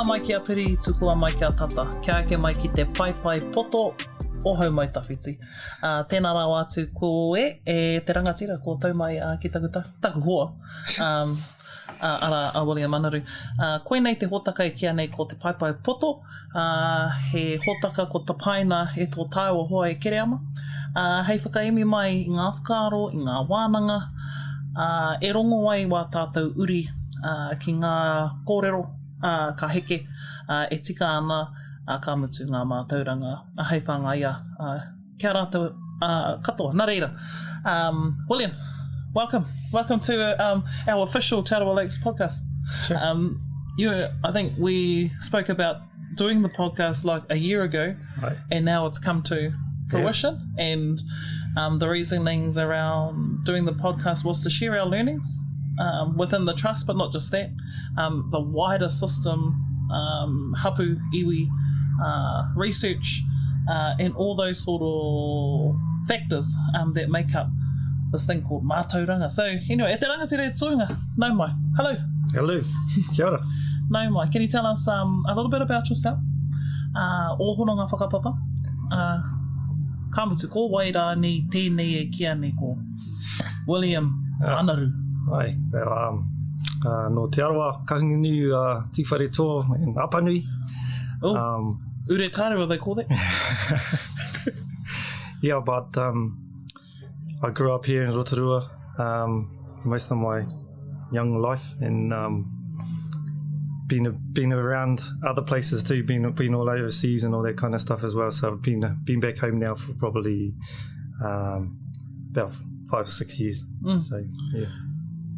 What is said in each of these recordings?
mai ki a piri, tukua mai ki a tata. Kia ake mai ki te pai poto, ohau mai tawhiti. Tēnā rau atu koe e te rangatira ko tau mai ki taku hoa. Ara William Anaru. Koe nei te hotaka e kia nei ko te pai poto. He hotaka ko te paina e tō tāua hoa e kereama. Hei whakaemi mai i ngā whakaaro, i ngā wānanga. E rongo ai wā tātou uri ki ngā kōrero ka heke e tika ana ka mutu ngā mātauranga hei whanga ia. Kia rātou katoa, nā reira. William, welcome to our official Te Arawa Lakes podcast. Sure. I think we spoke about doing the podcast like a year ago, right. And now it's come to fruition. Yeah. And the reasonings around doing the podcast was to share our learnings within the trust, but not just that. The wider system, hapu, iwi, research, and all those sort of factors that make up this thing called mātauranga. So, anyway, e te rangatira e tūnga, nau mai. Hello. Hello. Kia ora. Nau mai. Can you tell us a little bit about yourself? Ōhono ngā whakapapa. Ka mutu, ko waira ni tēnei e kia nei ko William Anaru. Ai, no Te Arawa, Kahungunu, Tīwhare Tō, and Apanui. Uretaru, they call that? Yeah, but I grew up here in Rotorua most of my young life, and been around other places too, been all overseas and all that kind of stuff as well. So I've been back home now for probably about 5 or 6 years. So yeah.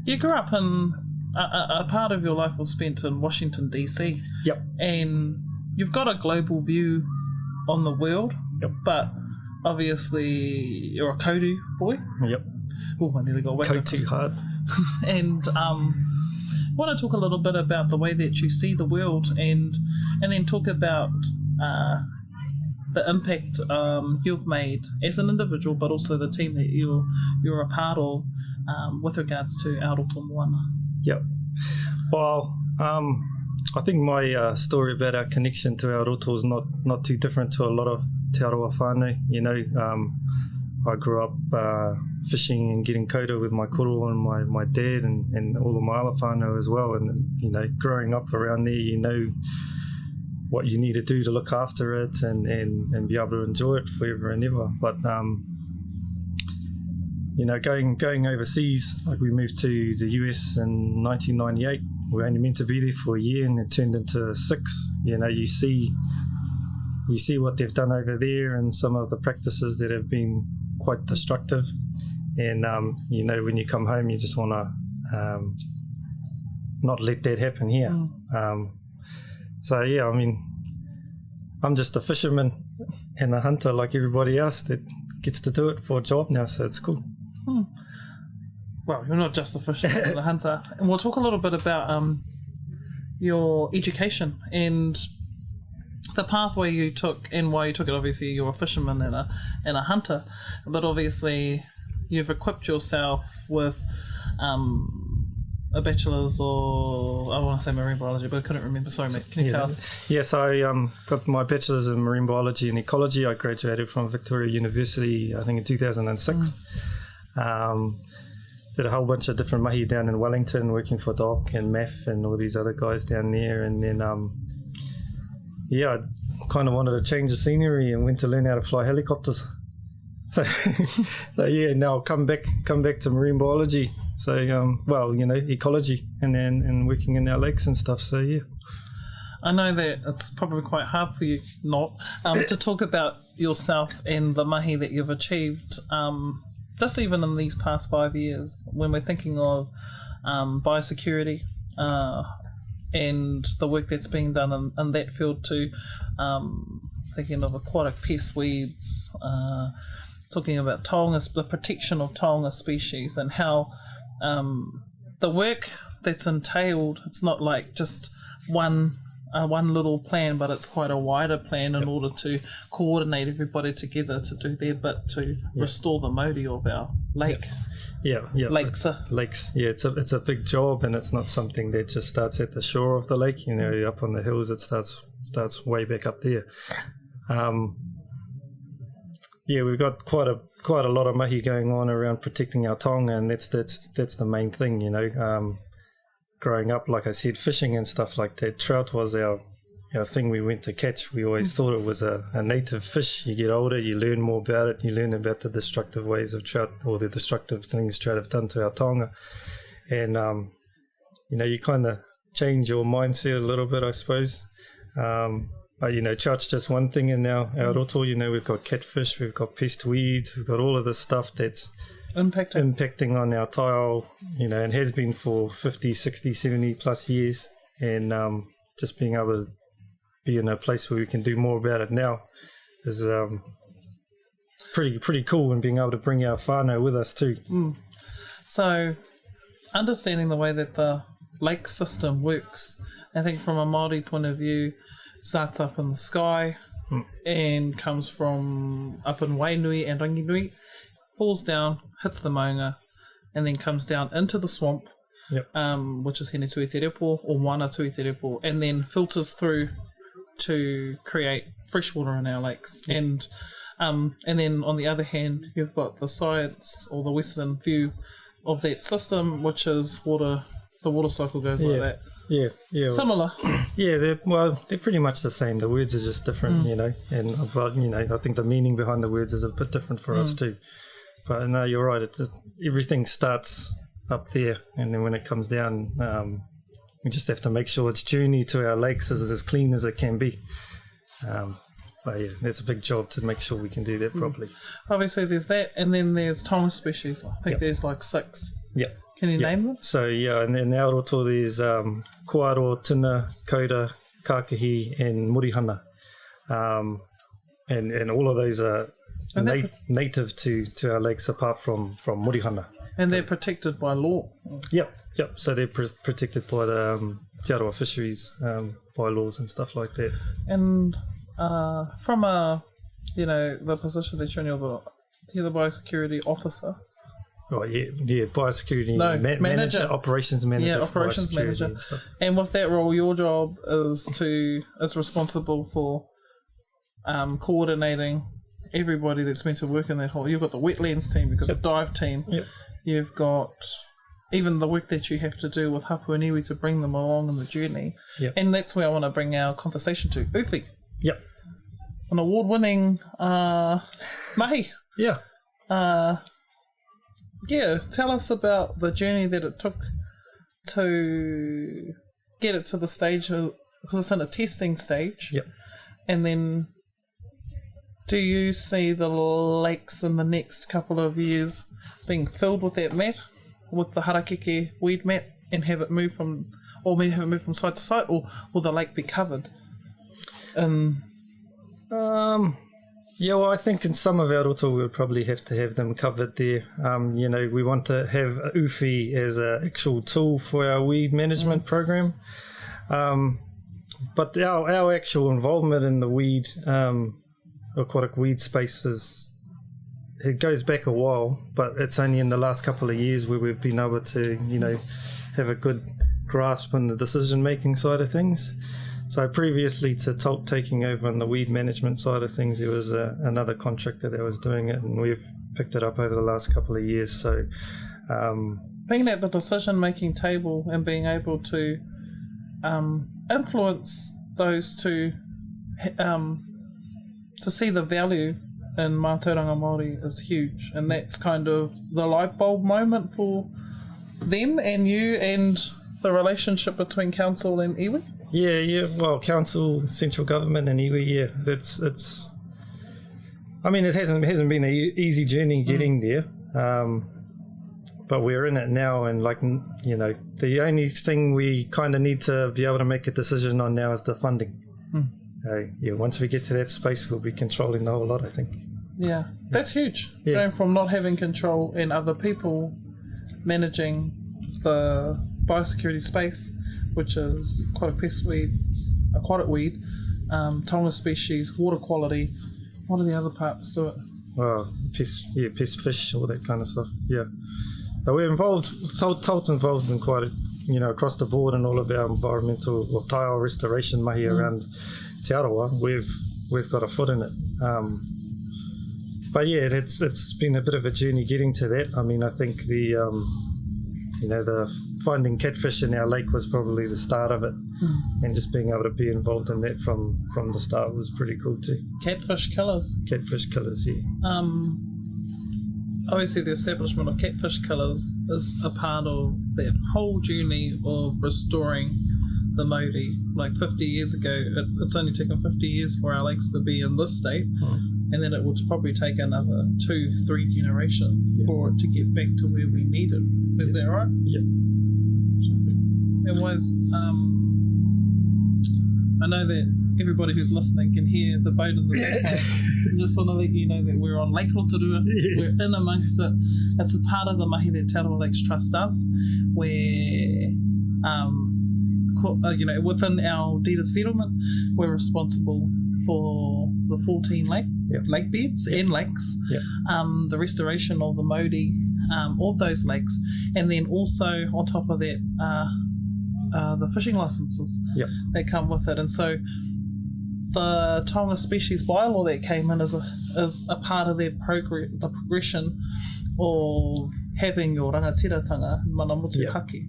You grew up in a part of your life was spent in Washington DC. Yep. And you've got a global view on the world. Yep. But obviously you're a Kotu boy. Yep. Oh, I nearly got whacked. Kotu hard. And I want to talk a little bit about the way that you see the world, and then talk about the impact you've made as an individual, but also the team that you're a part of with regards to Aotearoa Moana. Yep. Well, I think my story about our connection to Aotearoa is not too different to a lot of Te Arawa whānau. You know, I grew up fishing and getting kouta with my koro and my dad and all of my other whānau as well. And, you know, growing up around there, you know what you need to do to look after it and be able to enjoy it forever and ever. But, you know, going overseas, like we moved to the US in 1998. We were only meant to be there for a year, and it turned into 6. You know, you see what they've done over there and some of the practices that have been quite destructive. And, you know, when you come home, you just want to not let that happen here. So, yeah, I mean, I'm just a fisherman and a hunter like everybody else that gets to do it for a job now, so it's cool. Well, you're not just a fisherman and a hunter. And we'll talk a little bit about your education and the pathway you took and why you took it. Obviously, you're a fisherman and a hunter, but obviously you've equipped yourself with a bachelor's, or I want to say marine biology, but I couldn't remember. Sorry, mate. Can you tell us? Yeah, so I got my bachelor's in marine biology and ecology. I graduated from Victoria University, I think, in 2006. Did a whole bunch of different mahi down in Wellington, working for Doc and Math and all these other guys down there. And then, yeah, I kind of wanted to change the scenery and went to learn how to fly helicopters. So yeah, now I'll come back to marine biology. So, well, you know, ecology and working in our lakes and stuff. So, yeah. I know that it's probably quite hard for you not to talk about yourself and the mahi that you've achieved. Just even in these past 5 years, when we're thinking of biosecurity and the work that's being done in that field too, thinking of aquatic pest weeds, talking about taonga, the protection of taonga species, and how the work that's entailed, it's not like just one little plan, but it's quite a wider plan in order to coordinate everybody together to do their bit to restore the mauri of our lake. Yeah. Lakes. Lakes. Yeah, it's a big job, and it's not something that just starts at the shore of the lake. You know, up on the hills, it starts way back up there. Yeah, we've got quite a lot of mahi going on around protecting our tonga, and that's the main thing. You know, growing up, like I said, fishing and stuff like that. Trout was our thing we went to catch. We always thought it was a native fish. You get older, you learn more about it. You learn about the destructive ways of trout, or the destructive things trout have done to our tonga. And, you know, you kind of change your mindset a little bit, I suppose. But, you know, trout's just one thing in our roto. You know, we've got catfish, we've got pest weeds, we've got all of this stuff that's impacting on our tile, you know, and has been for 50, 60, 70 plus years. And just being able to be in a place where we can do more about it now is pretty cool, and being able to bring our whānau with us too. So understanding the way that the lake system works, I think from a Māori point of view, starts up in the sky and comes from up in Wainui and Ranginui, falls down, hits the maunga, and then comes down into the swamp, which is Hene Tui Te Repo or Moana Tui Te Repo, and then filters through to create freshwater in our lakes. And then on the other hand, you've got the sides or the western view of that system, which is the water cycle goes like that. Yeah. Similar. Yeah, they're pretty much the same. The words are just different, you know. And but you know, I think the meaning behind the words is a bit different for us too. But no, you're right. It's just everything starts up there, and then when it comes down, we just have to make sure its journey to our lakes is as clean as it can be. But yeah, that's a big job to make sure we can do that properly. Obviously, there's that, and then there's tonga species. I think there's like 6. Yeah. Can you name them? So yeah, and in our roto there's koaro, tuna, kauda, kākahi, and murihana, and all of those are native to our lakes, apart from murihana. And they're protected by law. Yep. So they're protected by the Te Arawa fisheries bylaws and stuff like that. And from the position that you're in, you're the biosecurity officer. Oh yeah, biosecurity manager, operations manager. Yeah, operations manager. And with that role, your job is responsible for coordinating everybody that's meant to work in that hole. You've got the wetlands team, you've got the dive team, you've got even the work that you have to do with hapu and iwi to bring them along in the journey. And that's where I want to bring our conversation to. Uwhi. Yep. An award-winning mahi. Yeah. Tell us about the journey that it took to get it to the stage, because it's in a testing stage. Yep. And then do you see the lakes in the next couple of years being filled with that mat, with the harakeke weed mat, and have it move from side to side, or will the lake be covered? Yeah, well, I think in some of our roto we would probably have to have them covered there. You know, we want to have Uwhi as an actual tool for our weed management program. But our actual involvement in the weed, aquatic weed space it goes back a while, but it's only in the last couple of years where we've been able to, you know, have a good grasp on the decision-making side of things. So previously to Tolk taking over on the weed management side of things, there was another contractor that was doing it, and we've picked it up over the last couple of years. So being at the decision-making table and being able to influence those to see the value in Mātauranga Māori is huge, and that's kind of the light bulb moment for them and you, and the relationship between council and iwi. Yeah. Well, council, central government, and iwi. Yeah, it's. I mean, it hasn't been an easy journey getting there, but we're in it now, and the only thing we kind of need to be able to make a decision on now is the funding. Once we get to that space, we'll be controlling the whole lot, I think. Yeah, that's huge. Yeah. Going from not having control and other people managing the biosecurity space, which is aquatic weed, tonga species, water quality. What are the other parts to it? pest fish, all that kind of stuff. Yeah, but we're involved. Taut's involved in quite a, across the board in all of our environmental or tile restoration mahi around Te Arawa. We've got a foot in it. But yeah, it's been a bit of a journey getting to that. I mean, I think the finding catfish in our lake was probably the start of it, and just being able to be involved in that from the start was pretty cool too. Catfish killers. Catfish killers, yeah. Obviously, the establishment of catfish killers is a part of that whole journey of restoring the Māori. Like 50 years ago, it's only taken 50 years for our lakes to be in this state, and then it would probably take another 2-3 generations for it to get back to where we need it. Is that right? Yeah. It was, I know that everybody who's listening can hear the boat in the background. I just want to let you know that we're on Lake Rotorua. We're in amongst it. It's a part of the mahi that Te Arawa Lakes Trust does, where within our deed of settlement, we're responsible for the 14 lake beds and lakes, the restoration of the mauri of those lakes, and then also on top of that, the fishing licenses that come with it. And so the Taonga Species Bylaw that came in is a part of their the progression of having your rangatiratanga, manamutu haki,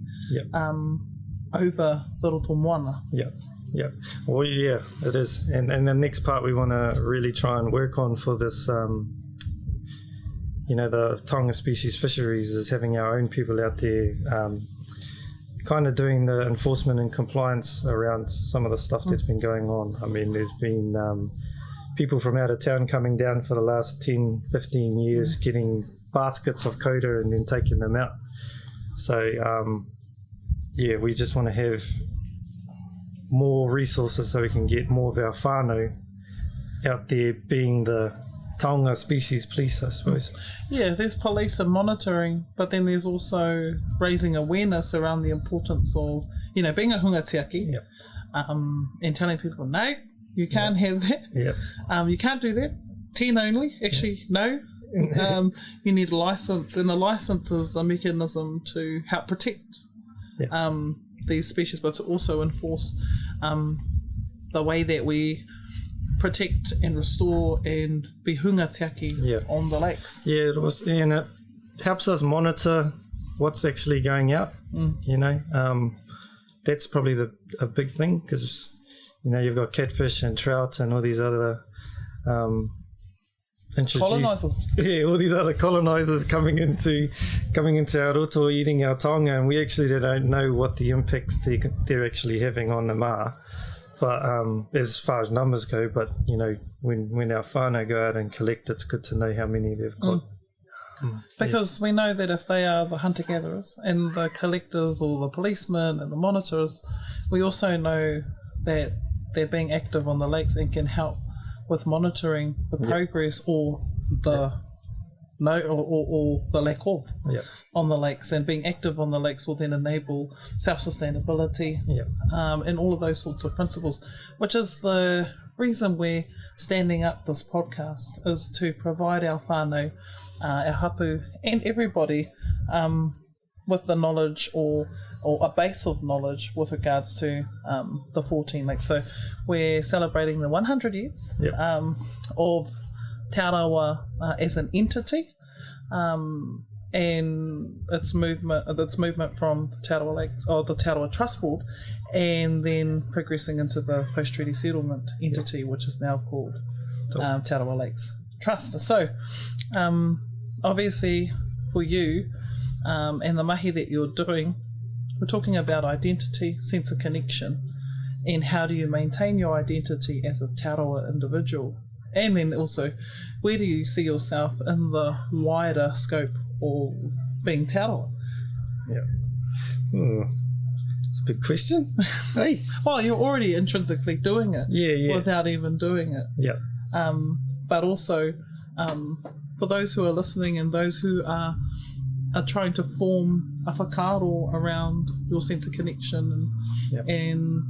over the roto moana. Yeah. Well, yeah, it is. And the next part we want to really try and work on for this, the Taonga Species Fisheries is having our own people out there kind of doing the enforcement and compliance around some of the stuff that's been going on. I mean, there's been people from out of town coming down for the last 10, 15 years getting baskets of coda and then taking them out. So, we just want to have more resources so we can get more of our whānau out there being the Taonga species police, I suppose. Yeah, there's police and monitoring, but then there's also raising awareness around the importance of, being a hunga tiaki, and telling people, no, you can't have that. You can't do that. 10 only. Actually, no. You need a license, and the license is a mechanism to help protect these species, but to also enforce the way that we protect and restore and be hunga tiaki on the lakes. Yeah, and it helps us monitor what's actually going out. That's probably a big thing, because you've got catfish and trout and all these other colonizers. Yeah, all these other colonizers coming into our roto, eating our taonga, and we actually don't know what the impact they're actually having on them are. But as far as numbers go, but when our whānau go out and collect, it's good to know how many they've got. Because we know that if they are the hunter-gatherers and the collectors or the policemen and the monitors, we also know that they're being active on the lakes and can help with monitoring the progress or the or the lack of on the lakes, and being active on the lakes will then enable self-sustainability and all of those sorts of principles, which is the reason we're standing up this podcast, is to provide our whānau, our hapu, and everybody with the knowledge or a base of knowledge with regards to the 14 lakes. So we're celebrating the 100 years of Te Arawa as an entity, and its movement from the Te Arawa Lakes, or the Te Arawa Trust Board, and then progressing into the post-treaty settlement entity, which is now called Te Arawa Lakes Trust. So obviously for you and the mahi that you're doing, we're talking about identity, sense of connection, and how do you maintain your identity as a Te Arawa individual. And then also, where do you see yourself in the wider scope of being Te Arawa? It's a big question. Hey. Well, you're already intrinsically doing it without even doing it. But also, for those who are listening and those who are trying to form a whakaaro around your sense of connection and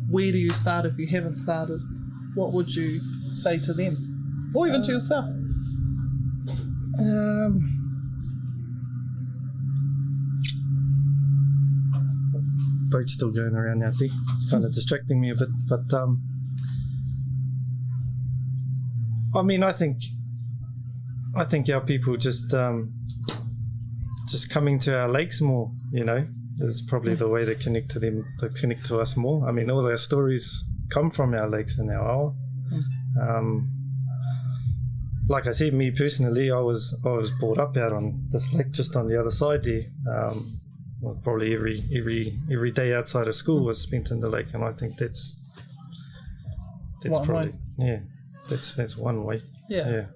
where do you start if you haven't started, what would you say to them, or even to yourself? Boat's still going around out there. It's kind of distracting me a bit, but I mean, I think our people just coming to our lakes more, you know, is probably the way they connect to them, they connect to us more. I mean, all our stories come from our lakes and our Arawa. Like I said, me personally, I was brought up out on this lake, just on the other side there. Well, probably every day outside of school was spent in the lake, and I think that's one probably way. that's one way. Yeah.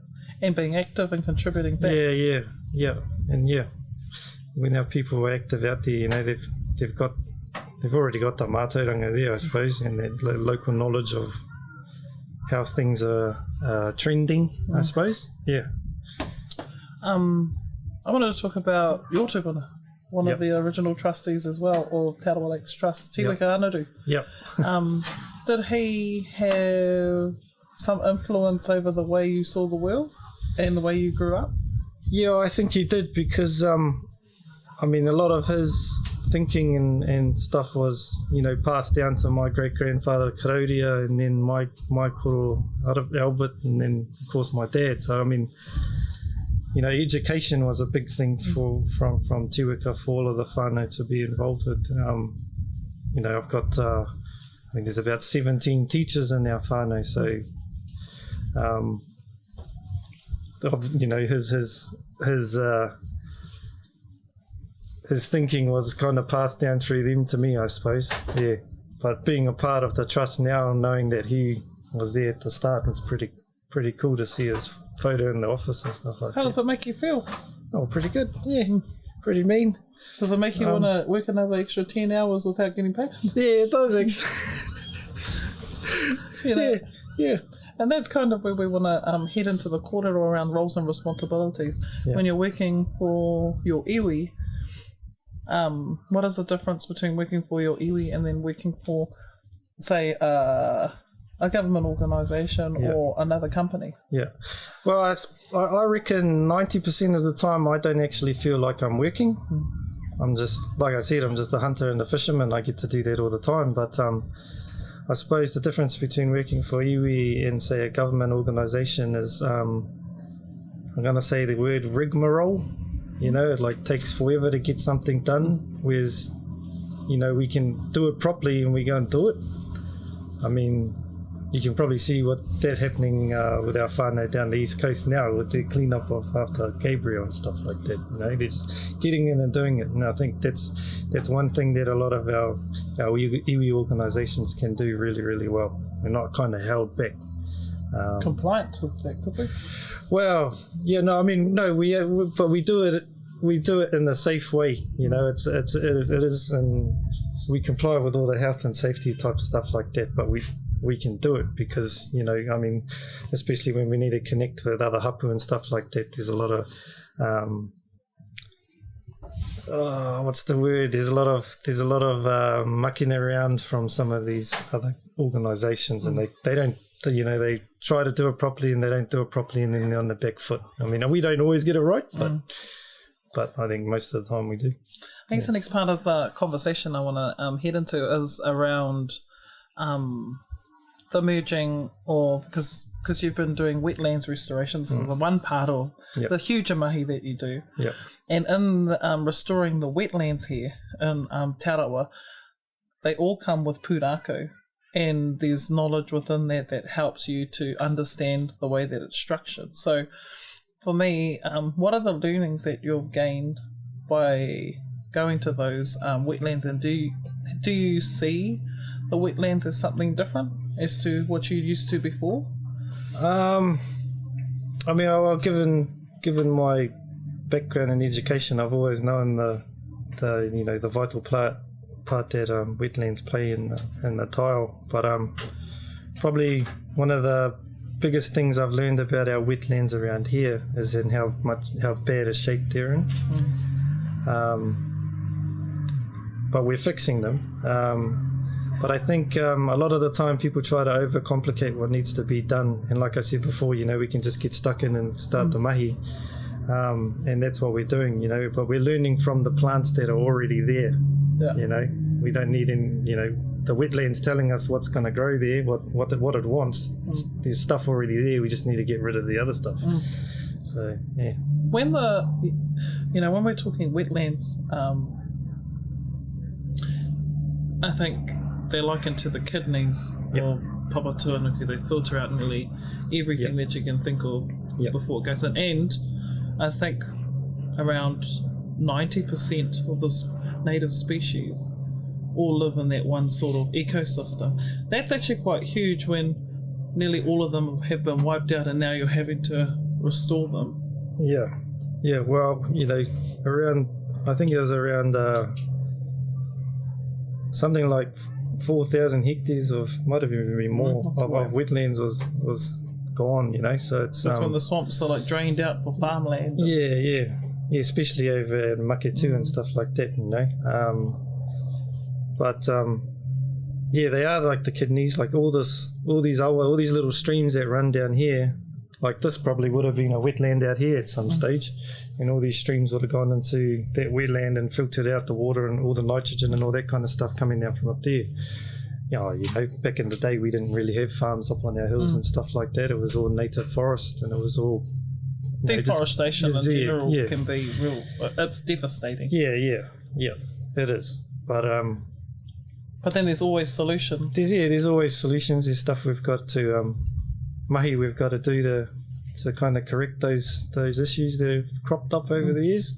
And being active and contributing back. Yeah. And when our people are active out there, you know, they've already got the mātauranga there, I suppose, and that local knowledge of how things are trending, I suppose. Yeah. I wanted to talk about your tupuna, one of the original trustees as well of Te Arawa Lakes Trust, Tiweka Anaru. Yep. Did he have some influence over the way you saw the world and the way you grew up? Yeah, I think he did, because I mean, a lot of his thinking and stuff was, you know, passed down to my great-grandfather Karauria, and then my koro Albert, and then of course my dad. So I mean, you know, education was a big thing from Tiweka for all of the whānau to be involved with. You know, I've got I think there's about 17 teachers in our whānau, so you know, his thinking was kind of passed down through them to me, I suppose. Yeah, but being a part of the trust now, knowing that he was there at the start, was pretty cool to see his photo in the office and stuff like that. How does it make you feel? Oh, pretty good. Yeah, pretty mean. Does it make you want to work another extra 10 hours without getting paid? Yeah, it does. You know? Yeah. And that's kind of where we want to head into the kōrero around roles and responsibilities. Yeah. When you're working for your iwi, what is the difference between working for your iwi and then working for, say, a government organisation or another company? Yeah. Well, I reckon 90% of the time I don't actually feel like I'm working. I'm just, like I said, I'm just a hunter and a fisherman. I get to do that all the time. But I suppose the difference between working for iwi and, say, a government organisation is, I'm going to say the word rigmarole. You know, it like takes forever to get something done, whereas, you know, we can do it properly and we go and do it. I mean, you can probably see what that happening with our whānau down the East Coast now with the clean-up of after Gabriel and stuff like that. You know, they're just getting in and doing it. And I think that's one thing that a lot of our iwi organisations can do really, really well. We're not kind of held back. Compliant with that, could we? Well, yeah, no, I mean, no, but we do it in a safe way. You know, it is, and we comply with all the health and safety type stuff like that. But we can do it because, you know, I mean, especially when we need to connect with other hapu and stuff like that. There's a lot of what's the word? There's a lot of mucking around from some of these other organisations, and they don't. You know, they try to do it properly and they don't do it properly, and then they're on the back foot. I mean, we don't always get it right, but I think most of the time we do. I think the next part of the conversation I want to head into is around the merging, or because you've been doing wetlands restorations. This is one part of the huge mahi that you do. Yeah. And in restoring the wetlands here in Te Arawa, they all come with pūrākau. And there's knowledge within that helps you to understand the way that it's structured. So for me, what are the learnings that you've gained by going to those wetlands? And do you see the wetlands as something different as to what you used to before? I mean, well, given my background in education, I've always known the vital part that wetlands play in the tile, but probably one of the biggest things I've learned about our wetlands around here is in how bad a shape they're in. But we're fixing them. But I think a lot of the time people try to overcomplicate what needs to be done, and like I said before, you know, we can just get stuck in and start the mahi. and that's what we're doing, you know. But we're learning from the plants that are already there. Yeah. You know, we don't need the wetlands telling us what's going to grow there, what it wants. There's stuff already there. We just need to get rid of the other stuff. So yeah. When when we're talking wetlands, I think they're likened to the kidneys of Papatuanuku. They filter out nearly everything that you can think of before it goes in. And I think around 90% of this native species all live in that one sort of ecosystem. That's actually quite huge when nearly all of them have been wiped out and now you're having to restore them. Yeah, well, around, I think it was around something like 4,000 hectares might have even been more, of wetlands was gone, so it's... That's when the swamps are like drained out for farmland. Yeah, especially over at Maketu and stuff like that, they are like the kidneys, like all these little streams that run down here. Like this probably would have been a wetland out here at some stage, and all these streams would have gone into that wetland and filtered out the water and all the nitrogen and all that kind of stuff coming down from up there. Back in the day we didn't really have farms up on our hills and stuff like that. It was all native forest, and it was all... Deforestation in general can be real... It's devastating. Yeah, it is. But then there's always solutions. There's always solutions. There's stuff we've got to... mahi we've got to do to kind of correct those issues that have cropped up over the years.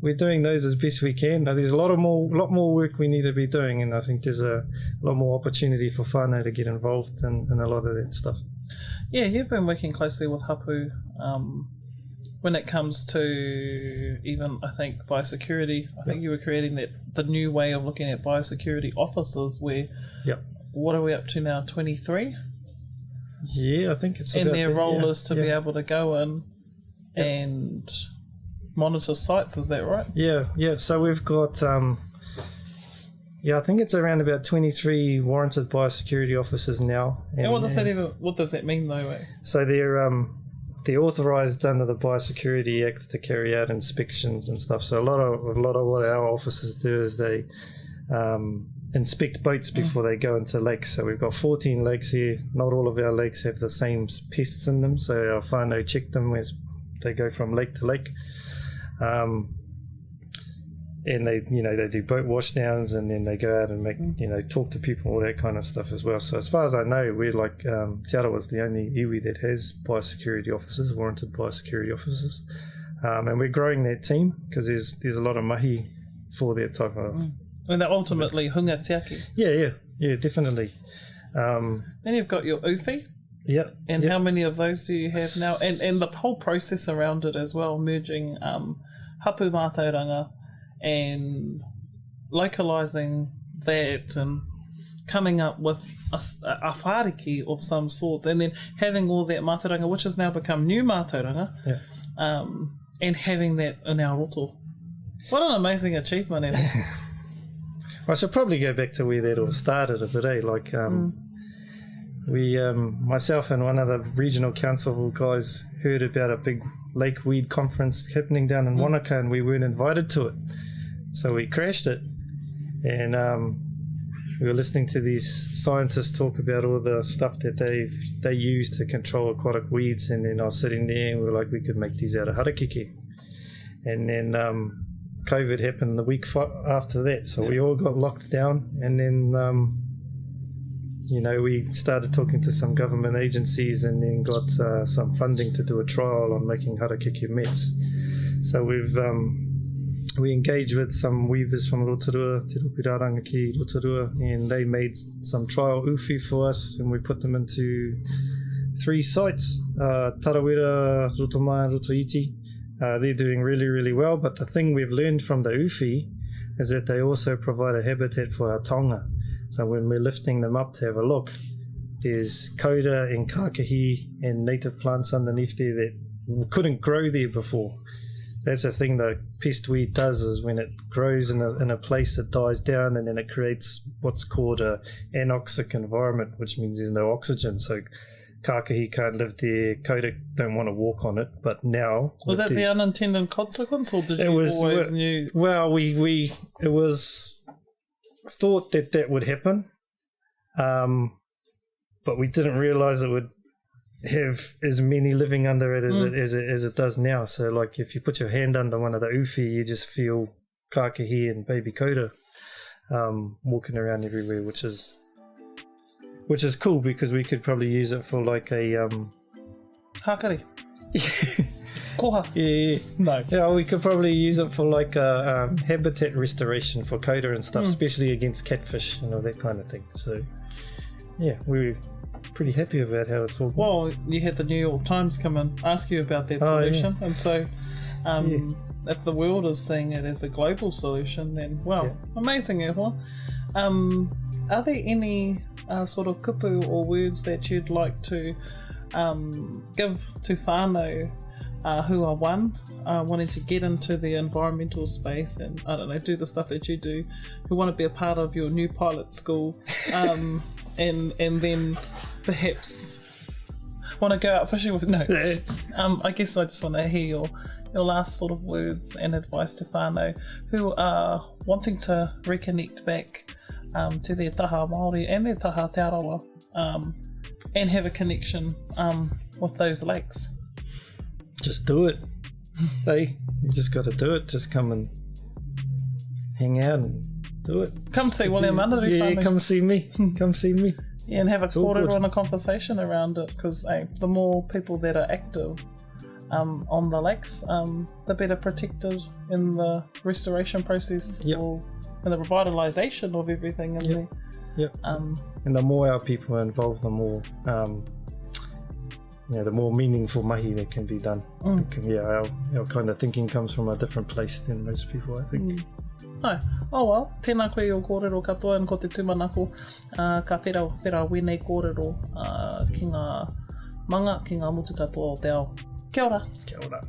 We're doing those as best we can. Now, there's a lot more work we need to be doing, and I think there's a lot more opportunity for whānau to get involved in a lot of that stuff. Yeah, you've been working closely with Hapu when it comes to even, I think, biosecurity. I think you were creating the new way of looking at biosecurity officers where... What are we up to now? 23? Yeah, I think it's... And their role is to be able to go in and monitor sites, is that right? Yeah. So we've got... I think it's around about 23 warranted biosecurity officers now. And what does that mean though? So they're authorised under the Biosecurity Act to carry out inspections and stuff. So a lot of what our officers do is they... inspect boats before they go into lakes. So we've got 14 lakes here. Not all of our lakes have the same pests in them, so our whānau check them as they go from lake to lake. And they do boat washdowns, and then they go out and make talk to people, all that kind of stuff as well. So as far as I know, we're like Te Arawa's the only iwi that has biosecurity officers, warranted biosecurity officers, and we're growing that team because there's a lot of mahi for that type of. And they're ultimately hunga tiaki. Yeah, definitely. Then you've got your uwhi. Yeah. And how many of those do you have now? And the whole process around it as well, merging hapu mātauranga and localising that and coming up with a whāriki of some sorts, and then having all that mātauranga, which has now become new mātauranga, and having that in our roto. What an amazing achievement, Evan. I should probably go back to where that all started a bit, Like, we, myself and one of the regional council guys heard about a big lake weed conference happening down in Wanaka, and we weren't invited to it. So we crashed it, and we were listening to these scientists talk about all the stuff that they use to control aquatic weeds, and then I was sitting there and we were like, we could make these out of harakeke. And then COVID happened the week after that, so we all got locked down, and then we started talking to some government agencies, and then got some funding to do a trial on making harakeke mats. So we engaged with some weavers from Rotorua, Te Ropiraranga ki Rotorua, and they made some trial uwhi for us, and we put them into 3 sites, Tarawera, Rotomai and Rotoiti. They're doing really, really well, but the thing we've learned from the uwhi is that they also provide a habitat for our taonga. So when we're lifting them up to have a look, there's koura and kākahi and native plants underneath there that couldn't grow there before. That's the thing the pestweed does, is when it grows in a place, it dies down, and then it creates what's called a anoxic environment, which means there's no oxygen. So kākahi can't live there, kōrero don't want to walk on it, but now... Was that the unintended consequence, or did you always knew? Well, it was thought that would happen, but we didn't realise it would have as many living under it as it does now. So, like, if you put your hand under one of the uwhi, you just feel kākahi and baby kōrero walking around everywhere, which is cool because we could probably use it for like a Hakari. Koha. Yeah. No. Yeah, we could probably use it for like a habitat restoration for kōrero and stuff, especially against catfish and all that kind of thing. So yeah, we're pretty happy about how it's all going. Well, you had the New York Times come and ask you about that solution, and so if the world is seeing it as a global solution, then amazing, Ewa. Are there any sort of kupu or words that you'd like to give to whānau who are wanting to get into the environmental space and, I don't know, do the stuff that you do, who want to be a part of your new pilot school, and then perhaps want to go out fishing with... No. I guess I just want to hear your last sort of words and advice to whānau who are wanting to reconnect back to their taha Māori and their taha Te Arawa, and have a connection with those lakes. Just do it. Hey, you just got to do it. Just come and hang out and do it. Come see William Anaru. Yeah, come see me. Come see me. Yeah, and have a kōrero and a conversation around it, because the more people that are active on the lakes, the better protected in the restoration process or in the revitalisation of everything in there. Yep. And the more our people are involved, the more the more meaningful mahi that can be done. Our kind of thinking comes from a different place than most people, I think. Oh well, tēnā koe o kōrero katoa, and ko te tūmanako ka whera wenei kōrero ki ngā manga, ki ngā mutu katoa o te ao. Kia ora. Kia ora.